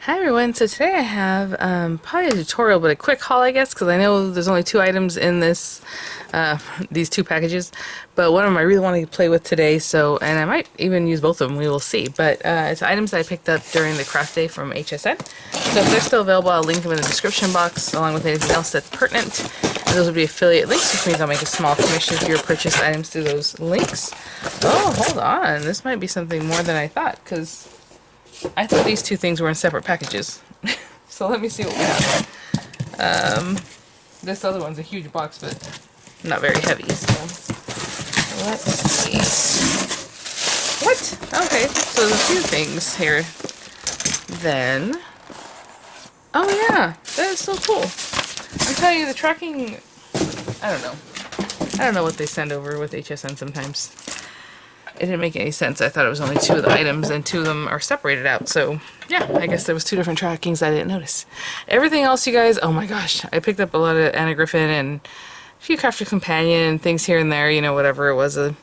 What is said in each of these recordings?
Hi everyone, so today I have probably a tutorial, but a quick haul I guess, because I know there's only 2 items in this, these 2 packages, but one of them I really want to play with today, so, and I might even use both of them, we will see, but it's items that I picked up during the craft day from HSN, so if they're still available I'll link them in the description box, along with anything else that's pertinent, and those will be affiliate links, which means I'll make a small commission for your purchased items through those links. Oh, hold on, this might be something more than I thought, because I thought these 2 things were in separate packages. So let me see what we have. This other one's a huge box, but not very heavy, so let's see. What? Okay, so there's a few things here. Then, oh yeah, that is so cool. I'm telling you, the tracking, I don't know what they send over with HSN sometimes. It didn't make any sense. I thought it was only 2 of the items and 2 of them are separated out. So yeah, I guess there was 2 different trackings I didn't notice. Everything else, you guys, oh my gosh. I picked up a lot of Anna Griffin and a few Crafter Companion and things here and there, you know, whatever it was, a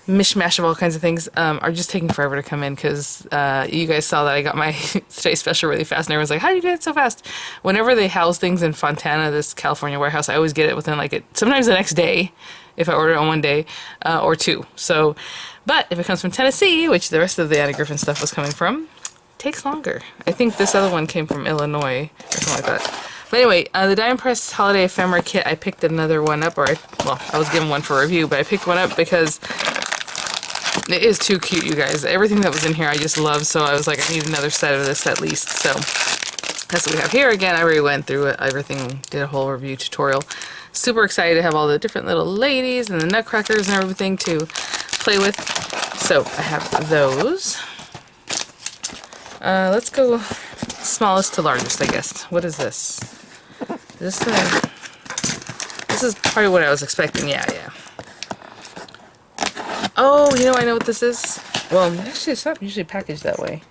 mishmash of all kinds of things, are just taking forever to come in because you guys saw that I got my Today Special really fast and everyone's like, how do you get it so fast? Whenever they house things in Fontana, this California warehouse, I always get it within sometimes the next day if I order it on one day, or 2. So, but if it comes from Tennessee, which the rest of the Anna Griffin stuff was coming from, it takes longer. I think this other one came from Illinois or something like that. But anyway, the Diamond Press Holiday Ephemera Kit, I picked another one up, I was given one for review, but I picked one up because it is too cute, you guys. Everything that was in here I just love, so I was like, I need another set of this at least. So that's what we have here. Again, I already went through it, everything, did a whole review tutorial. Super excited to have all the different little ladies and the nutcrackers and everything to play with. So I have those. Let's go smallest to largest, I guess. What is this? This is probably what I was expecting. Yeah. Oh, you know, I know what this is. Well, actually, it's not usually packaged that way.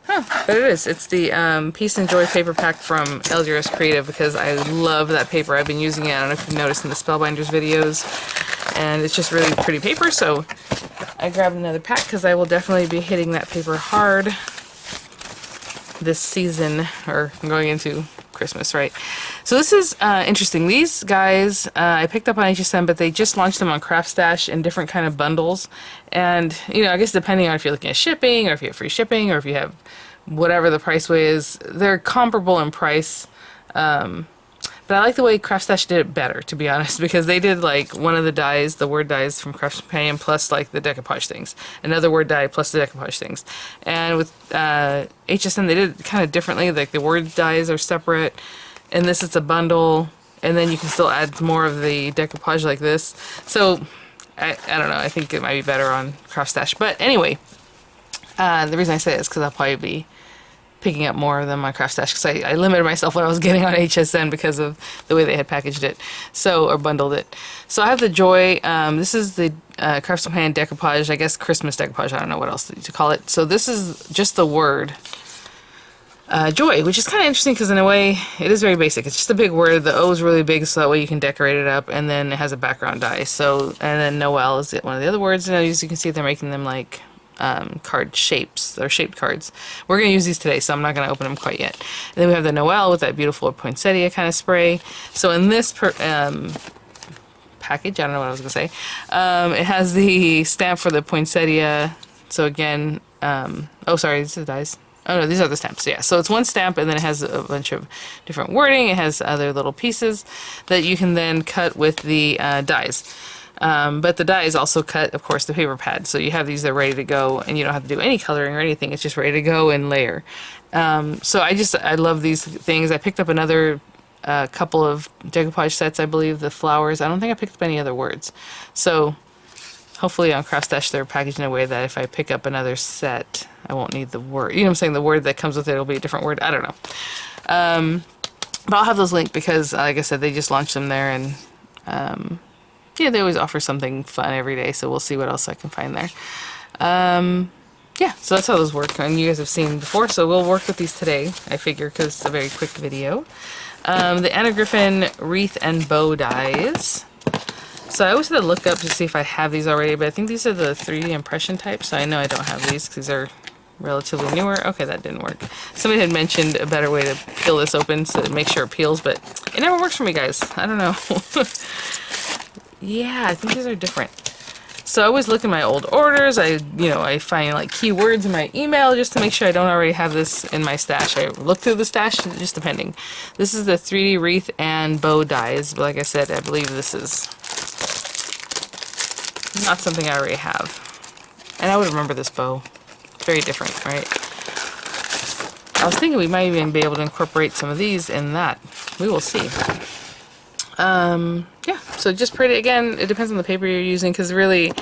Huh, but it is. It's the Peace and Joy paper pack from LDRS Creative because I love that paper. I've been using it, I don't know if you've noticed in the Spellbinders videos, and it's just really pretty paper, so I grabbed another pack because I will definitely be hitting that paper hard this season, or going into Christmas, right? So this is interesting. These guys I picked up on HSN, but they just launched them on Craft Stash in different kind of bundles. And, you know, I guess depending on if you're looking at shipping, or if you have free shipping, or if you have whatever the price way is, they're comparable in price. But I like the way Craft Stash did it better, to be honest, because they did like one of the dies, the word dies from Craft Companion, plus like the decoupage things. Another word die plus the decoupage things. And with HSN, they did it kind of differently. Like the word dies are separate, and this is a bundle, and then you can still add more of the decoupage like this. So I don't know. I think it might be better on Craft Stash. But anyway, the reason I say it is because I'll probably be picking up more of them on Craft Stash because I limited myself what I was getting on HSN because of the way they had packaged it, or bundled it. So I have the Joy. This is the Craft Companion decoupage, I guess Christmas decoupage. I don't know what else to call it. So this is just the word Joy, which is kind of interesting because in a way it is very basic. It's just a big word. The O is really big, so that way you can decorate it up, and then it has a background die. So, and then Noel is one of the other words, and as you can see, they're making them like card shapes. They're shaped cards. We're going to use these today, so I'm not going to open them quite yet. And then we have the Noel with that beautiful poinsettia kind of spray. So in this package, I don't know what I was going to say, it has the stamp for the poinsettia. So again, oh sorry, these are the dies. Oh no, these are the stamps. Yeah, so it's one stamp, and then it has a bunch of different wording. It has other little pieces that you can then cut with the dies. But the die is also cut, of course, the paper pad. So you have these that are ready to go, and you don't have to do any coloring or anything. It's just ready to go and layer. So I love these things. I picked up another couple of decoupage sets, I believe, the flowers. I don't think I picked up any other words. So hopefully on Craft Stash they're packaged in a way that if I pick up another set, I won't need the word. You know what I'm saying? The word that comes with it will be a different word. I don't know. But I'll have those linked because, like I said, they just launched them there, and yeah, they always offer something fun every day, so we'll see what else I can find there. Yeah, so that's how those work, and you guys have seen before, so we'll work with these today, I figure, because it's a very quick video. The Anna Griffin wreath and bow dies. So I always had to look up to see if I have these already, but I think these are the 3D impression type, so I know I don't have these because these are relatively newer. Okay, that didn't work. Somebody had mentioned a better way to peel this open so to make sure it peels, but it never works for me, guys. I don't know. Yeah, I think these are different. So I always look in my old orders. I find like keywords in my email just to make sure I don't already have this in my stash. I look through the stash, just depending. This is the 3D wreath and bow dies. But like I said, I believe this is not something I already have. And I would remember this bow. Very different, right? I was thinking we might even be able to incorporate some of these in that. We will see. Yeah, so just pretty, again, it depends on the paper you're using, because really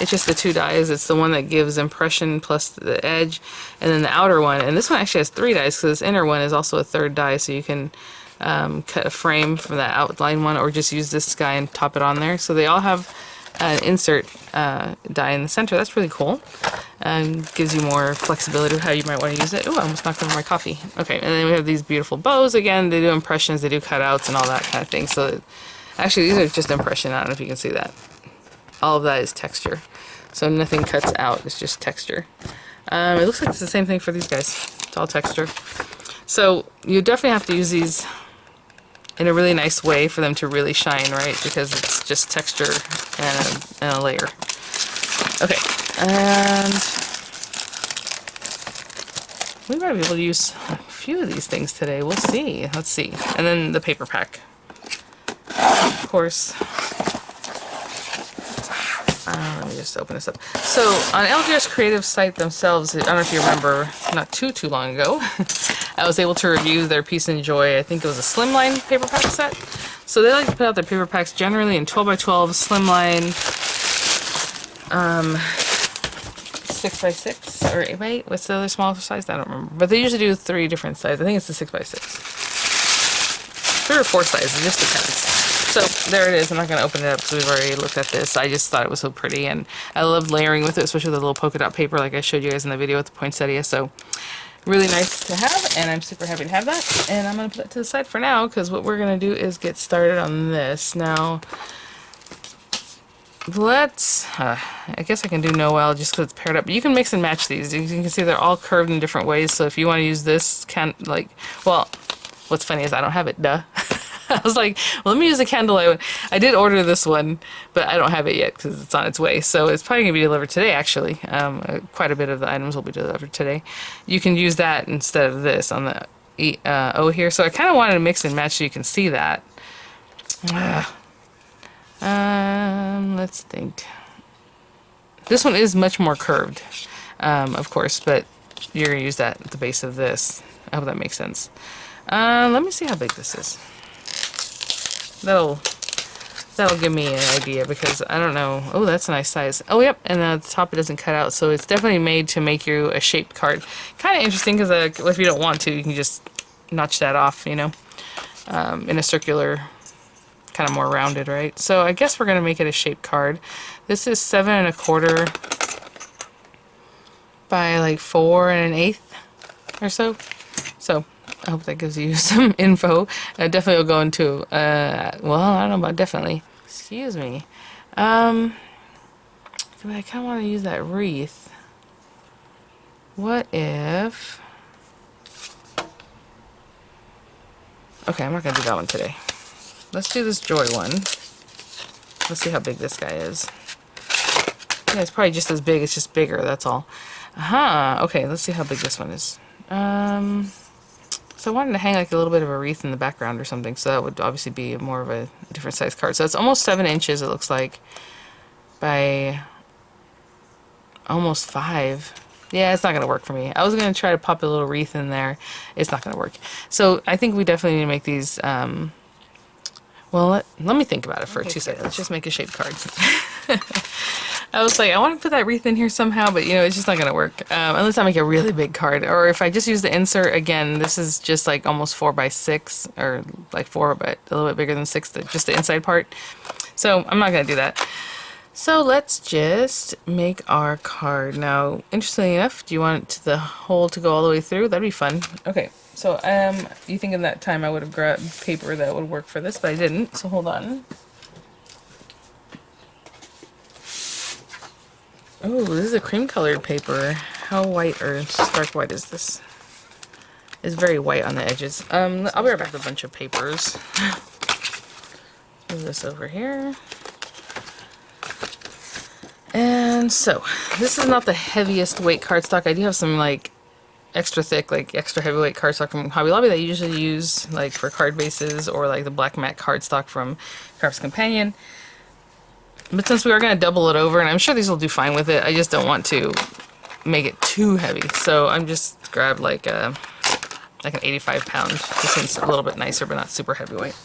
it's just the 2 dies. It's the one that gives impression plus the edge, and then the outer one, and this one actually has 3 dies because this inner one is also a 3rd die, so you can cut a frame from that outline one or just use this guy and top it on there. So they all have an insert die in the center. That's really cool, and gives you more flexibility of how you might want to use it. Oh, I almost knocked over my coffee. Okay, and then we have these beautiful bows. Again, they do impressions, they do cutouts and all that kind of thing. So actually these are just impression. I don't know if you can see that. All of that is texture, so nothing cuts out, it's just texture. It looks like it's the same thing for these guys. It's all texture. So you definitely have to use these in a really nice way for them to really shine, right? Because it's just texture and a layer. Okay, and we might be able to use a few of these things today. We'll see. Let's see. And then the paper pack. Of course. Let me just open this up. So on LDRS Creative site themselves, I don't know if you remember, not too long ago, I was able to review their Peace and Joy. I think it was a slimline paper pack set. So they like to put out their paper packs generally in 12x12, slimline, 6x6 or 8x8. What's the other smaller size? I don't remember. But they usually do 3 different sizes. I think it's the 6x6. 3 or 4 sizes, it just depends. So there it is. I'm not going to open it up because we've already looked at this. I just thought it was so pretty, and I love layering with it, especially with the little polka dot paper like I showed you guys in the video with the poinsettia. So really nice to have, and I'm super happy to have that. And I'm going to put that to the side for now, because what we're going to do is get started on this. Now, let's, I guess I can do Noel just because it's paired up. But you can mix and match these. You can see they're all curved in different ways. So if you want to use this, well, what's funny is I don't have it, duh. I was like, well, let me use the candlelight one. I did order this one, but I don't have it yet because it's on its way. So it's probably going to be delivered today, actually. Quite a bit of the items will be delivered today. You can use that instead of this on the O here. So I kind of wanted to mix and match so you can see that. Let's think. This one is much more curved, of course, but you're going to use that at the base of this. I hope that makes sense. Let me see how big this is. That'll give me an idea, because I don't know. Oh, that's a nice size. Oh, yep, and the top it doesn't cut out, so it's definitely made to make you a shaped card. Kind of interesting, because if you don't want to, you can just notch that off, you know, in a circular, kind of more rounded, right? So I guess we're gonna make it a shaped card. This is 7 1/4 by like 4 1/8 or so. So I hope that gives you some info. Definitely will go into, well, I don't know about definitely. Excuse me. I kind of want to use that wreath. What if... Okay, I'm not going to do that one today. Let's do this Joy one. Let's see how big this guy is. Yeah, it's probably just as big. It's just bigger, that's all. Aha! Okay, let's see how big this one is. So I wanted to hang like a little bit of a wreath in the background or something, so that would obviously be more of a different size card. So it's almost 7 inches, it looks like, by almost 5. Yeah, it's not going to work for me. I was going to try to pop a little wreath in there. It's not going to work. So I think we definitely need to make these, well, let me think about it for 2 seconds. Let's just make a shaped card. I was like, I want to put that wreath in here somehow, but you know, it's just not going to work. Unless I make a really big card. Or if I just use the insert, again, this is just like almost 4 by 6, or like 4, but a little bit bigger than 6, just the inside part. So I'm not going to do that. So let's just make our card. Now, interestingly enough, do you want the hole to go all the way through? That'd be fun. Okay, so you think in that time I would have grabbed paper that would work for this, but I didn't, so hold on. Oh, this is a cream colored paper. how white or stark white is this? It's very white on the edges. I'll be right back with a bunch of papers. Move this over here. And so, this is not the heaviest weight cardstock. I do have some like extra thick, like extra heavyweight cardstock from Hobby Lobby that I usually use like for card bases, or like the black matte cardstock from Craft's Companion. But since we are going to double it over, and I'm sure these will do fine with it, I just don't want to make it too heavy. So I'm just grabbed like an 85 pound. This one's a little bit nicer, but not super heavyweight.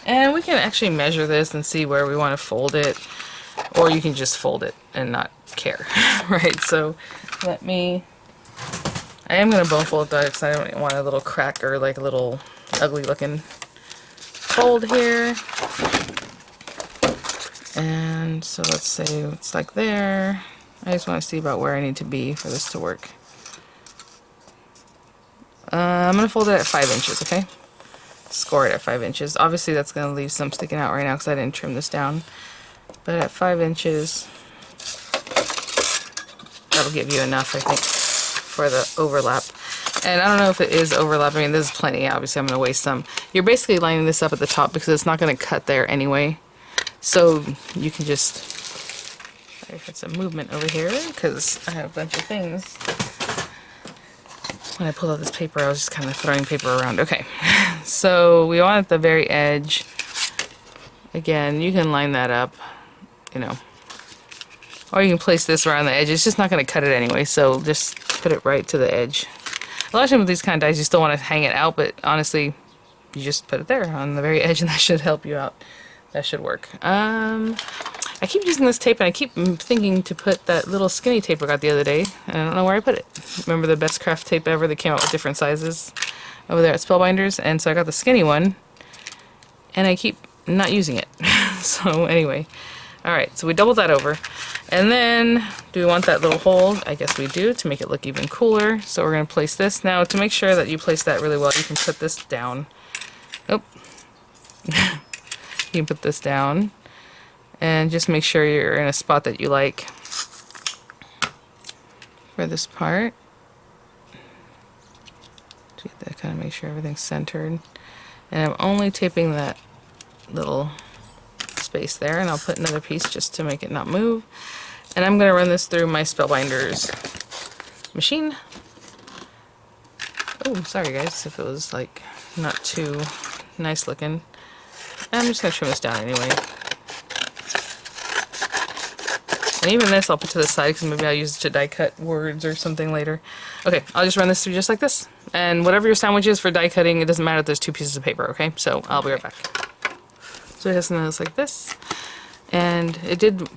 And we can actually measure this and see where we want to fold it, or you can just fold it and not care, right? So I am going to bone fold that because I don't want a little crack or like a little ugly looking fold here. And so let's say it's like there. I just want to see about where I need to be for this to work. I'm going to fold it at 5 inches, okay? Score it at 5 inches. Obviously that's going to leave some sticking out right now because I didn't trim this down. But at 5 inches, that'll give you enough, I think, for the overlap. And I don't know if it is overlap. I mean, this is plenty. Obviously I'm going to waste some. You're basically lining this up at the top because it's not going to cut there anyway. So you can just, I had some movement over here because I have a bunch of things. When I pulled out this paper, I was just kind of throwing paper around. Okay, so we want at the very edge. Again, you can line that up, you know, or you can place this around the edge. It's just not going to cut it anyway, so just put it right to the edge. A lot of times with these kind of dies, you still want to hang it out, but honestly, you just put it there on the very edge, and that should help you out. That should work. I keep using this tape, and I keep thinking to put that little skinny tape I got the other day, and I don't know where I put it. Remember the best craft tape ever that came out with different sizes over there at Spellbinders? And so I got the skinny one, and I keep not using it. So anyway, alright, so we doubled that over. And then, do we want that little hole? I guess we do, to make it look even cooler. So we're going to place this. Now, to make sure that you place that really well, you can put this down. Oh. You can put this down and just make sure you're in a spot that you like for this part. To get that, kind of make sure everything's centered. And I'm only taping that little space there, and I'll put another piece just to make it not move. And I'm going to run this through my Spellbinders machine. Oh, sorry guys if it was like not too nice looking. I'm just going to trim this down anyway. And even this I'll put to the side because maybe I'll use it to die cut words or something later. Okay, I'll just run this through just like this. And whatever your sandwich is for die cutting, it doesn't matter if there's 2 pieces of paper, okay? So I'll be right back. So it has something that's like this. And it did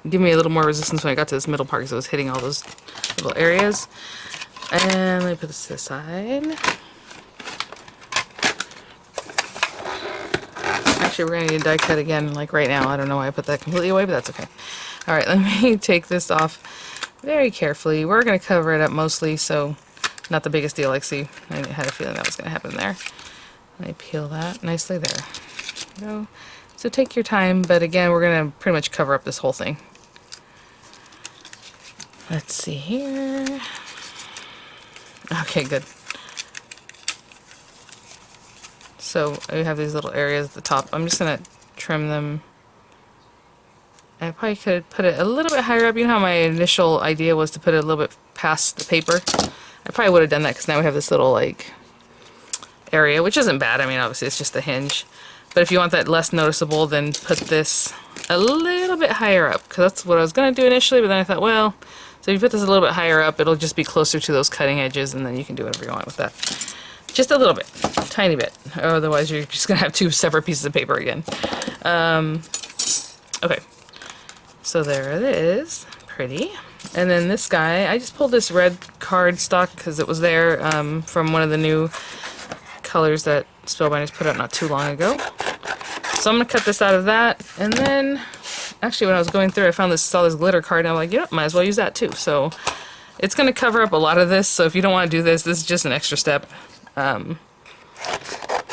give me a little more resistance when I got to this middle part because it was hitting all those little areas. And let me put this to the side. Actually, we're going to need to die cut again, like right now. I don't know why I put that completely away, but that's okay. Alright, let me take this off very carefully. We're going to cover it up mostly, so not the biggest deal. Like, see, I had a feeling that was going to happen there. Let me peel that nicely there. Go. So take your time, but again, we're going to pretty much cover up this whole thing. Let's see here. Okay, good. So I have these little areas at the top. I'm just going to trim them. I probably could put it a little bit higher up. You know how my initial idea was to put it a little bit past the paper? I probably would have done that because now we have this little like area, which isn't bad. I mean, obviously it's just a hinge. But if you want that less noticeable, then put this a little bit higher up, because that's what I was going to do initially, but then I thought, well, so if you put this a little bit higher up, it'll just be closer to those cutting edges, and then you can do whatever you want with that. Just a little bit. Tiny bit. Otherwise, you're just going to have 2 separate pieces of paper again. Okay. So there it is. Pretty. And then this guy, I just pulled this red cardstock because it was there from one of the new colors that Spellbinders put out not too long ago. So I'm going to cut this out of that, and then actually when I was going through I found saw this glitter card and I'm like, might as well use that too. So it's going to cover up a lot of this, so if you don't want to do this, this is just an extra step. And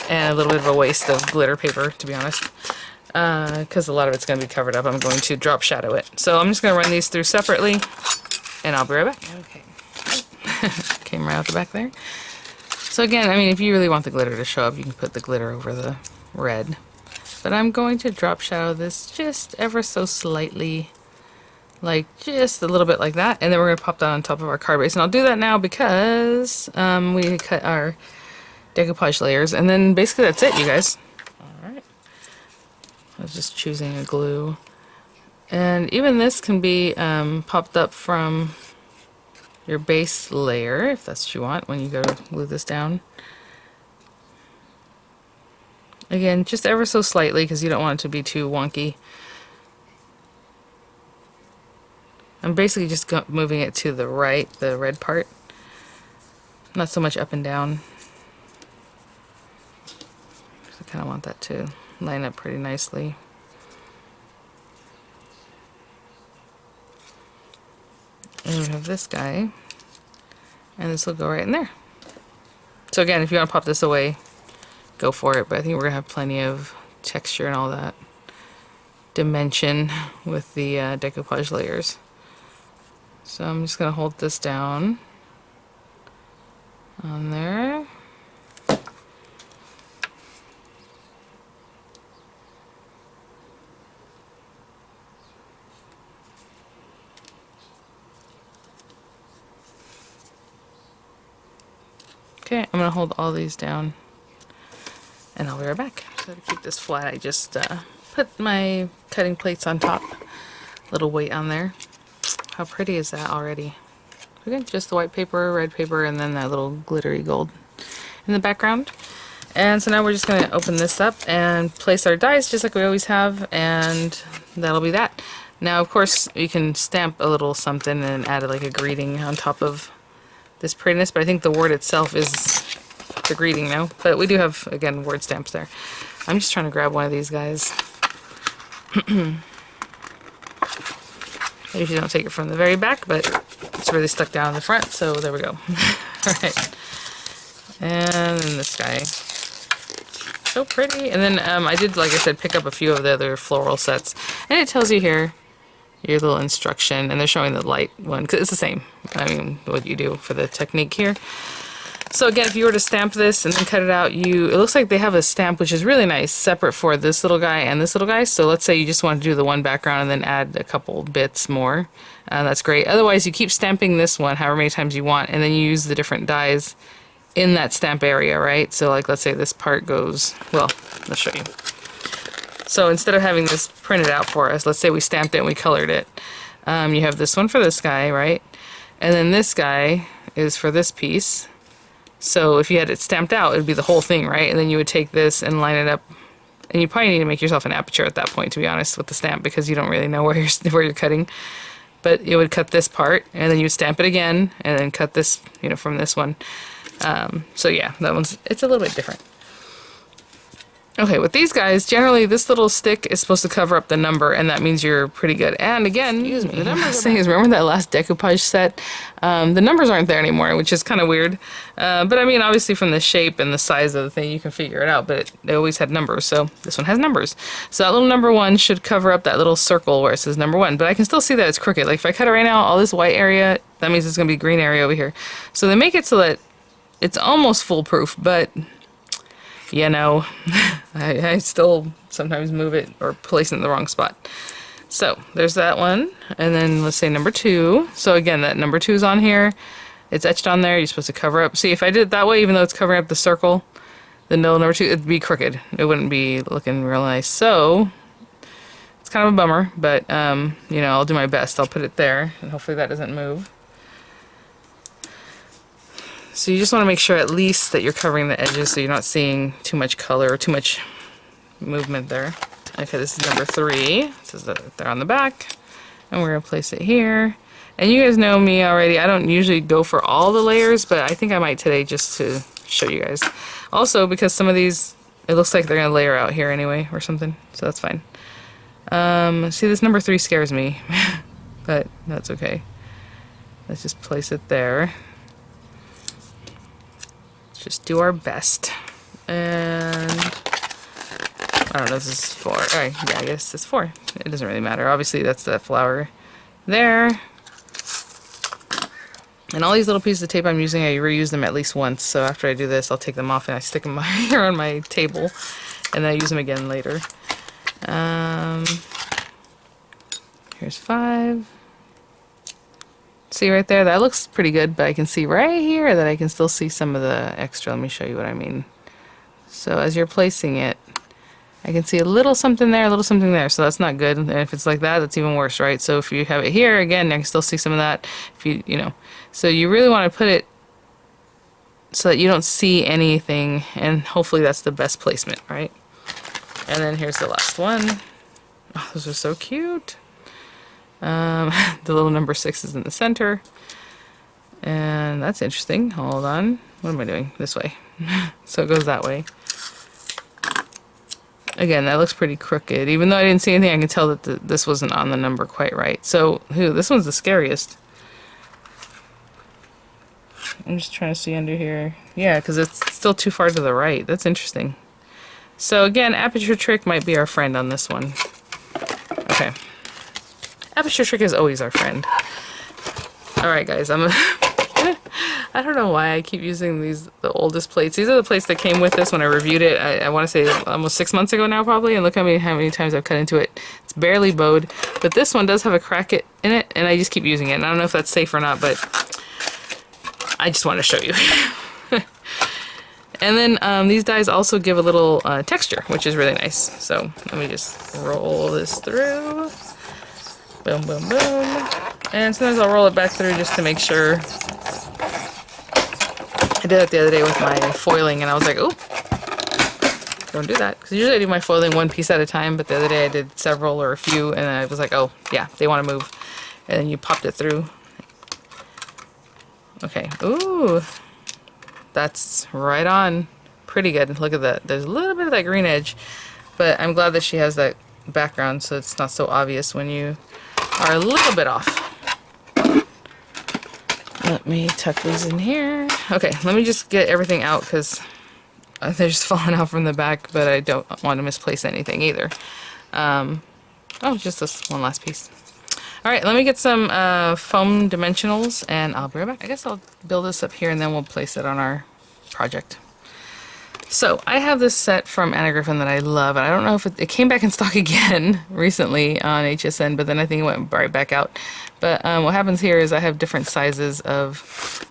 a little bit of a waste of glitter paper, to be honest, because a lot of it's going to be covered up. I'm going to drop shadow it. So I'm just going to run these through separately. and I'll be right back. Okay. Came right out the back there. So again, I mean, if you really want the glitter to show up, you can put the glitter over the red. But I'm going to drop shadow this just ever so slightly, like just a little bit like that. And then we're going to pop that on top of our card base. And I'll do that now because we cut our decoupage layers. And then basically that's it, you guys. Alright. I was just choosing a glue. And even this can be popped up from your base layer, if that's what you want, when you go to glue this down. Again, just ever so slightly because you don't want it to be too wonky. I'm basically just moving it to the right, the red part. Not so much up and down. I kind of want that to line up pretty nicely. And we have this guy, and this will go right in there. So again, if you want to pop this away, go for it, but I think we're going to have plenty of texture and all that dimension with the decoupage layers. So I'm just going to hold this down on there. Okay, I'm going to hold all these down and I'll be right back. So to keep this flat, I just put my cutting plates on top. Little weight on there. How pretty is that already? Okay, just the white paper, red paper, and then that little glittery gold in the background. And so now we're just going to open this up and place our dies just like we always have, and that'll be that. Now, of course, you can stamp a little something and add like a greeting on top of this prettiness, but I think the word itself is the greeting now. But we do have, again, word stamps there. I'm just trying to grab one of these guys. I usually don't take it from the very back, but it's really stuck down in the front, so there we go. Alright. And then this guy. So pretty. And then I did, like I said, pick up a few of the other floral sets. And it tells you here your little instruction, and they're showing the light one, because it's the same. I mean, what you do for the technique here. So again, if you were to stamp this and then cut it out, it looks like they have a stamp which is really nice, separate for this little guy and this little guy. So let's say you just want to do the one background and then add a couple bits more. That's great. Otherwise, you keep stamping this one however many times you want, and then you use the different dies in that stamp area, right? So like, let's say this part goes, well, let's show you. So instead of having this printed out for us, let's say we stamped it and we colored it. You have this one for this guy, right? And then this guy is for this piece. So if you had it stamped out, it would be the whole thing, right? And then you would take this and line it up. And you probably need to make yourself an aperture at that point, to be honest, with the stamp, because you don't really know where you're cutting. But it would cut this part, and then you would stamp it again, and then cut this, you know, from this one. So yeah, it's a little bit different. Okay, with these guys, generally this little stick is supposed to cover up the number, and that means you're pretty good. And again, the numbers thing is, remember that last decoupage set? The numbers aren't there anymore, which is kind of weird. But I mean, obviously from the shape and the size of the thing, you can figure it out, but they always had numbers, so this one has numbers. So that little number 1 should cover up that little circle where it says number 1, but I can still see that it's crooked. Like if I cut it right now, all this white area, that means it's going to be green area over here. So they make it so that it's almost foolproof, but you know, I still sometimes move it or place it in the wrong spot. So there's that one, and then let's say number 2. So again, that number 2 is on here. It's etched on there. You're supposed to cover up. See, if I did it that way, even though it's covering up the circle, the middle number 2, it'd be crooked. It wouldn't be looking real nice. So it's kind of a bummer, but you know, I'll do my best. I'll put it there, and hopefully that doesn't move. So you just want to make sure at least that you're covering the edges so you're not seeing too much color or too much movement there. Okay, this is number 3. It says that they're on the back. And we're going to place it here. And you guys know me already. I don't usually go for all the layers, but I think I might today just to show you guys. Also, because some of these, it looks like they're going to layer out here anyway or something. So that's fine. See, this number 3 scares me. But that's okay. Let's just place it there. Just do our best. And I don't know if this is 4. Alright, yeah, I guess it's 4. It doesn't really matter. Obviously, that's the flower there. And all these little pieces of tape I'm using, I reuse them at least once. So after I do this, I'll take them off and I stick them here on my table. And then I use them again later. Here's 5. See right there? That looks pretty good, but I can see right here that I can still see some of the extra. Let me show you what I mean. So as you're placing it, I can see a little something there, a little something there, so that's not good. And if it's like that, that's even worse, right? So if you have it here, again, I can still see some of that. If you know, so you really want to put it so that you don't see anything, and hopefully that's the best placement, right? And then here's the last one. Oh, those are so cute. The little number 6 is in the center, and that's interesting. Hold on, what am I doing? This way. So it goes that way. Again, that looks pretty crooked. Even though I didn't see anything, I can tell that this wasn't on the number quite right. So, this one's the scariest. I'm just trying to see under here. Yeah, because it's still too far to the right. That's interesting. So again, aperture trick might be our friend on this one. Okay. Aperture trick is always our friend. Alright guys, I don't know why I keep using the oldest plates. These are the plates that came with this when I reviewed it. I want to say almost 6 months ago now probably, and look how many times I've cut into it. It's barely bowed, but this one does have a crack in it, and I just keep using it. And I don't know if that's safe or not, but I just want to show you. And then these dies also give a little texture, which is really nice. So let me just roll this through. Boom, boom, boom. And sometimes I'll roll it back through just to make sure. I did that the other day with my foiling, and I was like, oh, don't do that. Because usually I do my foiling one piece at a time, but the other day I did several or a few, and I was like, oh, yeah, they want to move. And then you popped it through. Okay, ooh, that's right on. Pretty good. Look at that. There's a little bit of that green edge, but I'm glad that she has that background so it's not so obvious when you are a little bit off. Let me tuck these in here. Okay, let me just get everything out because they're just falling out from the back, but I don't want to misplace anything either. Oh, just this one last piece. Alright, let me get some foam dimensionals and I'll be right back. I guess I'll build this up here and then we'll place it on our project. So, I have this set from Griffin that I love, and I don't know if it came back in stock again recently on HSN, but then I think it went right back out. But what happens here is I have different sizes of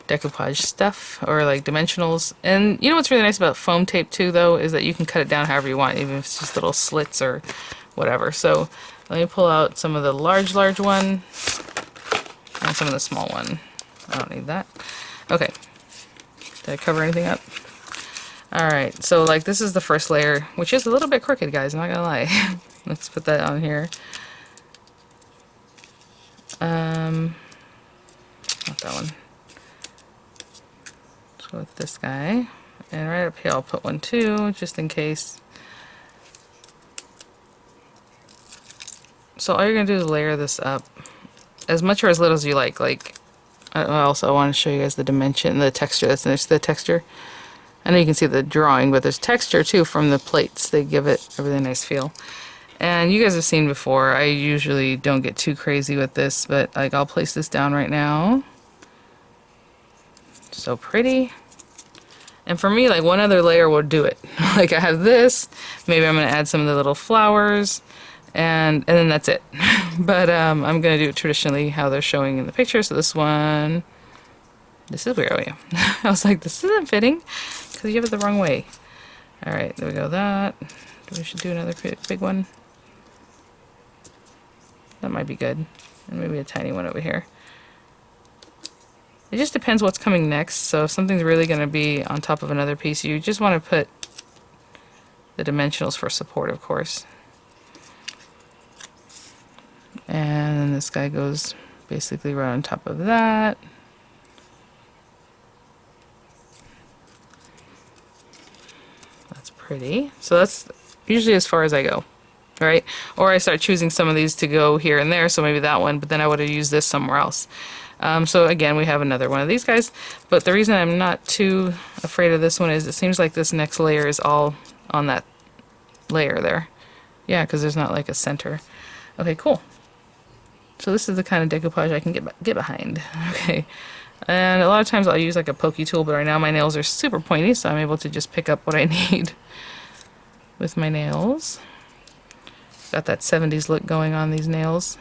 decoupage stuff, or like dimensionals. And you know what's really nice about foam tape too, though, is that you can cut it down however you want, even if it's just little slits or whatever. So, let me pull out some of the large one, and some of the small one. I don't need that. Okay. Did I cover anything up? Alright, so like this is the first layer, which is a little bit crooked, guys, I'm not gonna lie. Let's put that on here. Not that one. Let's go with this guy. And right up here I'll put one too, just in case. So all you're gonna do is layer this up. As much or as little as you like. Also I want to show you guys the dimension, the texture. There's the texture. I know you can see the drawing, but there's texture too from the plates. They give it a really nice feel. And you guys have seen before, I usually don't get too crazy with this, but like I'll place this down right now. So pretty. And for me, like one other layer will do it. Like I have this, maybe I'm gonna add some of the little flowers, and then that's it. But I'm gonna do it traditionally how they're showing in the picture. So this one, this is weird. Oh, yeah. I was like, this isn't fitting because you have it the wrong way. Alright, there we go. That. We should do another big one. That might be good. And maybe a tiny one over here. It just depends what's coming next. So if something's really going to be on top of another piece, you just want to put the dimensionals for support, of course. And then this guy goes basically right on top of that. Pretty. So that's usually as far as I go, right? Or I start choosing some of these to go here and there, so maybe that one, but then I would have used this somewhere else. So again, we have another one of these guys, but the reason I'm not too afraid of this one is it seems like this next layer is all on that layer there. Yeah, because there's not like a center. Okay, cool. So this is the kind of decoupage I can get behind. Okay. And a lot of times I'll use like a pokey tool, but right now my nails are super pointy, so I'm able to just pick up what I need with my nails. Got that 70s look going on these nails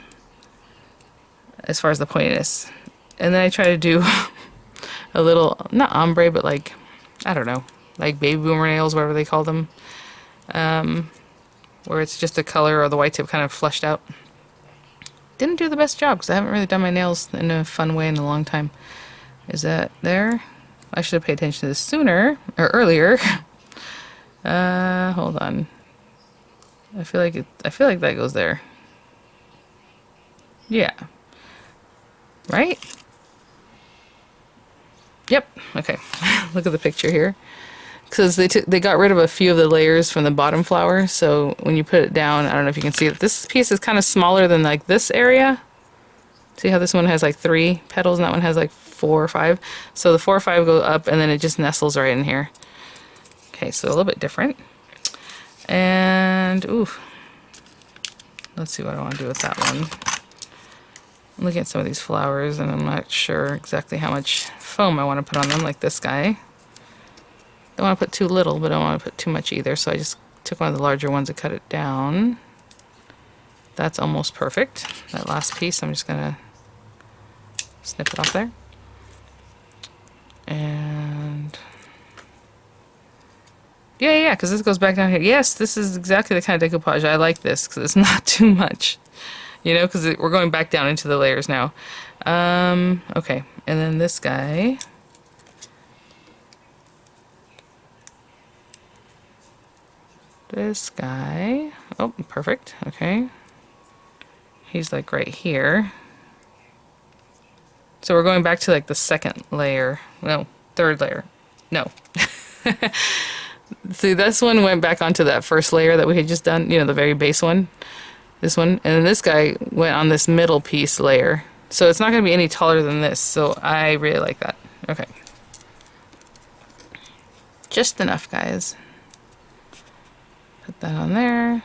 as far as the pointiness. And then I try to do a little, not ombre, but like, I don't know, like baby boomer nails, whatever they call them. Where it's just the color or the white tip kind of flushed out. Didn't do the best job because I haven't really done my nails in a fun way in a long time. Is that there? I should have paid attention to this sooner or earlier. Hold on. I feel like that goes there. Yeah. Right? Yep. Okay. Look at the picture here. Because they got rid of a few of the layers from the bottom flower, so when you put it down, I don't know if you can see it, this piece is kind of smaller than like this area. See how this one has like 3 petals and that one has like 4 or 5? So the 4 or 5 go up and then it just nestles right in here. Okay, so a little bit different. And, ooh, let's see what I want to do with that one. I'm looking at some of these flowers and I'm not sure exactly how much foam I want to put on them, like this guy. Don't want to put too little, but I don't want to put too much either, so I just took one of the larger ones and cut it down. That's almost perfect. That last piece, I'm just gonna snip it off there. And yeah, because this goes back down here. Yes, this is exactly the kind of decoupage. I like this because it's not too much, you know, because we're going back down into the layers now. Okay, and then this guy. This guy. Oh, perfect. Okay. He's like right here. So we're going back to like the second layer. No, third layer. No. See, this one went back onto that first layer that we had just done, you know, the very base one. This one. And then this guy went on this middle piece layer. So it's not going to be any taller than this. So I really like that. Okay. Just enough, guys. Put that on there.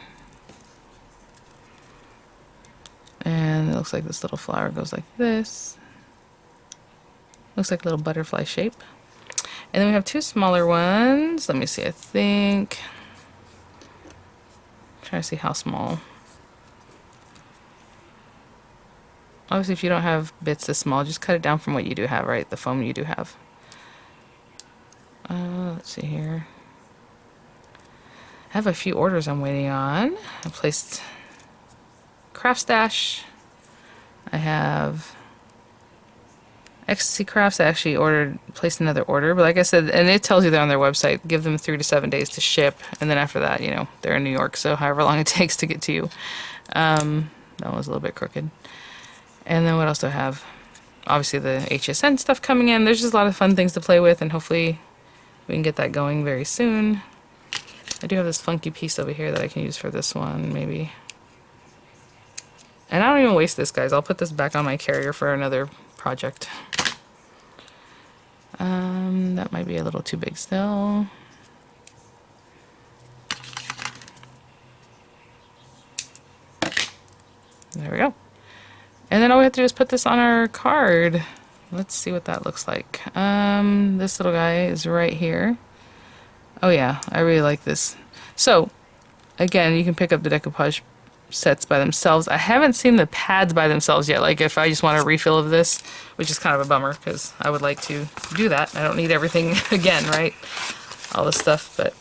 And it looks like this little flower goes like this. Looks like a little butterfly shape. And then we have 2 smaller ones. Let me see, I think. I'm trying to see how small. Obviously, if you don't have bits this small, just cut it down from what you do have, right? The foam you do have. Let's see here. I have a few orders I'm waiting on. I placed Craft Stash. I have Ecstasy Crafts. I actually placed another order, but like I said, and it tells you there on their website, give them 3 to 7 days to ship, and then after that, you know, they're in New York, so however long it takes to get to you. That was a little bit crooked. And then what else do I have? Obviously the HSN stuff coming in. There's just a lot of fun things to play with, and hopefully we can get that going very soon. I do have this funky piece over here that I can use for this one, maybe. And I don't even waste this, guys. I'll put this back on my carrier for another project. That might be a little too big still. There we go. And then all we have to do is put this on our card. Let's see what that looks like. This little guy is right here. Oh yeah, I really like this. So, again, you can pick up the decoupage sets by themselves. I haven't seen the pads by themselves yet, like if I just want a refill of this, which is kind of a bummer because I would like to do that. I don't need everything again, right? All this stuff, but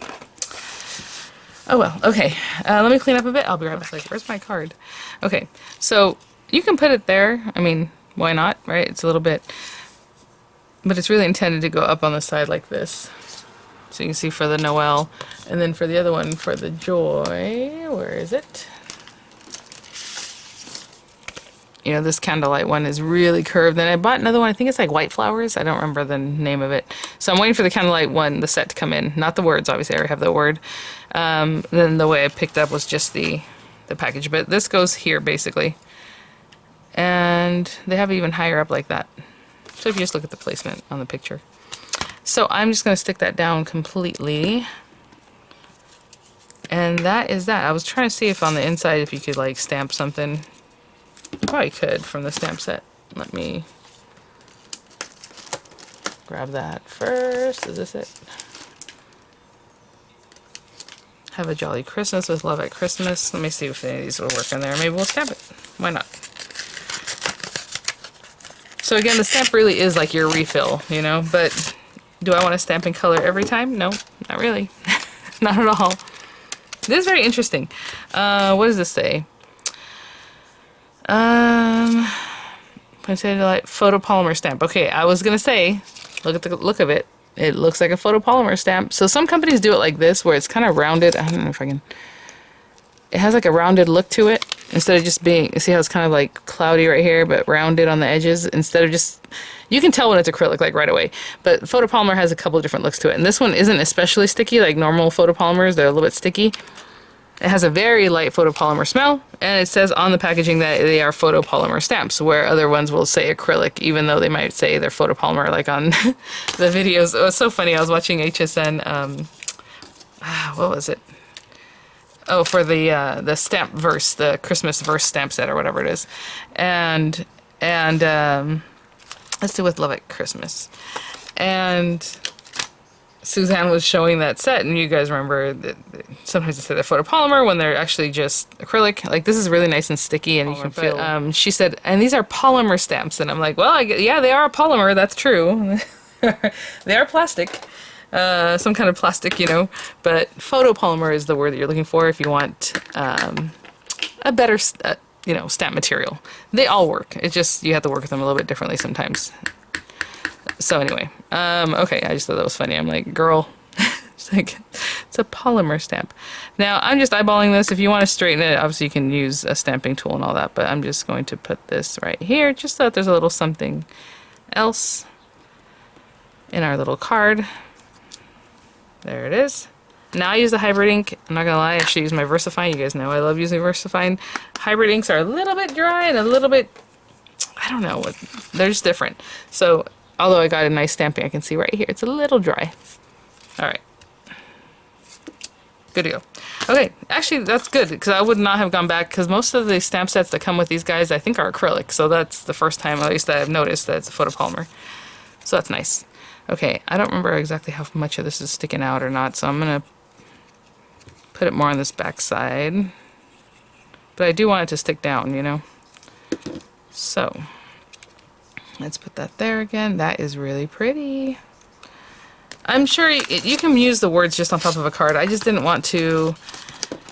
oh well. Okay, let me clean up a bit. I'll be right back. Like, where's my card? Okay, so you can put it there. I mean, why not, right? It's a little bit, but it's really intended to go up on the side like this. So you can see for the Noel, and then for the other one, for the Joy, where is it? You know, this candlelight one is really curved. Then I bought another one, I think it's like White Flowers. I don't remember the name of it. So I'm waiting for the candlelight one, the set to come in. Not the words, obviously, I already have the word. Then the way I picked up was just the package. But this goes here, basically. And they have it even higher up like that. So if you just look at the placement on the picture. So I'm just going to stick that down completely. And that is that. I was trying to see if on the inside if you could like stamp something. You probably could from the stamp set. Let me grab that first. Is this it? Have a Jolly Christmas with Love at Christmas. Let me see if any of these will work in there. Maybe we'll stamp it. Why not? So again, the stamp really is like your refill, you know, but do I want to stamp in color every time? No, not really. Not at all. This is very interesting. What does this say? Consider like photopolymer stamp. Okay, I was gonna say, look at the look of it. It looks like a photopolymer stamp. So some companies do it like this, where it's kind of rounded. I don't know if I can. It has like a rounded look to it instead of just being. See how it's kind of like cloudy right here, but rounded on the edges instead of just. You can tell when it's acrylic like right away. But photopolymer has a couple of different looks to it, and this one isn't especially sticky like normal photopolymers. They're a little bit sticky. It has a very light photopolymer smell, and it says on the packaging that they are photopolymer stamps, where other ones will say acrylic, even though they might say they're photopolymer, like on the videos. It was so funny. I was watching HSN, what was it? Oh, for the stamp verse, the Christmas verse stamp set or whatever it is. And let's do with Love at Christmas. And Suzanne was showing that set, and you guys remember that sometimes they say they're photopolymer when they're actually just acrylic. Like, this is really nice and sticky, and you can feel. She said, and these are polymer stamps, and I'm like, well, yeah, they are a polymer. That's true. They are plastic, some kind of plastic, you know. But photopolymer is the word that you're looking for if you want a better, you know, stamp material. They all work. It's just you have to work with them a little bit differently sometimes. So anyway, okay, I just thought that was funny. I'm like, girl, it's like, it's a polymer stamp. Now, I'm just eyeballing this. If you want to straighten it, obviously you can use a stamping tool and all that, but I'm just going to put this right here, just so that there's a little something else in our little card. There it is. Now I use the hybrid ink. I'm not gonna lie, I should use my VersaFine. You guys know I love using VersaFine. Hybrid inks are a little bit dry and a little bit, I don't know, they're just different. So, although I got a nice stamping, I can see right here, it's a little dry. Alright. Good to go. Okay, actually that's good, because I would not have gone back, because most of the stamp sets that come with these guys I think are acrylic, so that's the first time at least that I've noticed that it's a photopolymer. So that's nice. Okay, I don't remember exactly how much of this is sticking out or not, so I'm going to put it more on this back side. But I do want it to stick down, you know. So let's put that there again. That is really pretty. I'm sure you can use the words just on top of a card. I just didn't want to,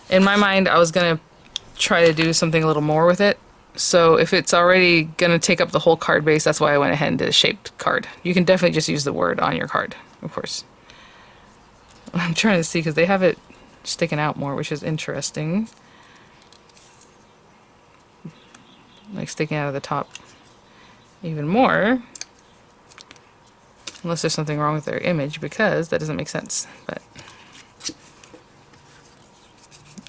in my mind, I was going to try to do something a little more with it. So if it's already going to take up the whole card base, that's why I went ahead and did a shaped card. You can definitely just use the word on your card, of course. I'm trying to see because they have it sticking out more, which is interesting. Like sticking out of the top even more. Unless there's something wrong with their image, because that doesn't make sense. But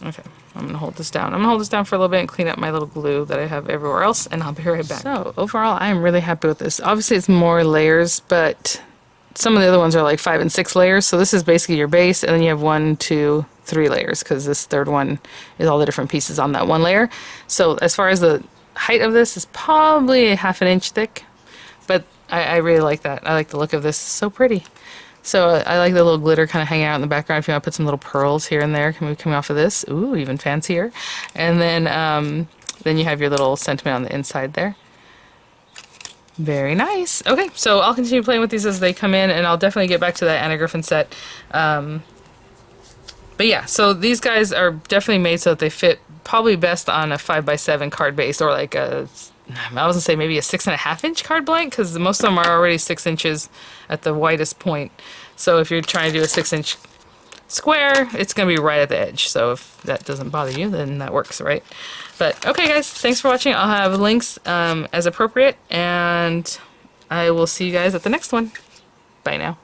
okay, I'm gonna hold this down. I'm gonna hold this down for a little bit and clean up my little glue that I have everywhere else, and I'll be right back. So overall, I am really happy with this. Obviously, it's more layers, but some of the other ones are like 5 and 6 layers. So this is basically your base, and then you have 1, 2, 3 layers, because this third one is all the different pieces on that one layer. So as far as the height of this, is probably 1/2 inch thick, but I really like that. I like the look of this. It's so pretty. So I like the little glitter kind of hanging out in the background. If you want to put some little pearls here and there, coming off of this. Ooh, even fancier. And then you have your little sentiment on the inside there. Very nice. Okay, so I'll continue playing with these as they come in, and I'll definitely get back to that Anna Griffin set. But yeah, so these guys are definitely made so that they fit probably best on a 5x7 card base, or like a, I was gonna say maybe a 6.5 inch card blank, because most of them are already 6 inches at the widest point. So if you're trying to do a 6-inch square, it's gonna be right at the edge. So if that doesn't bother you, then that works, right? But okay, guys, thanks for watching. I'll have links as appropriate, and I will see you guys at the next one. Bye now.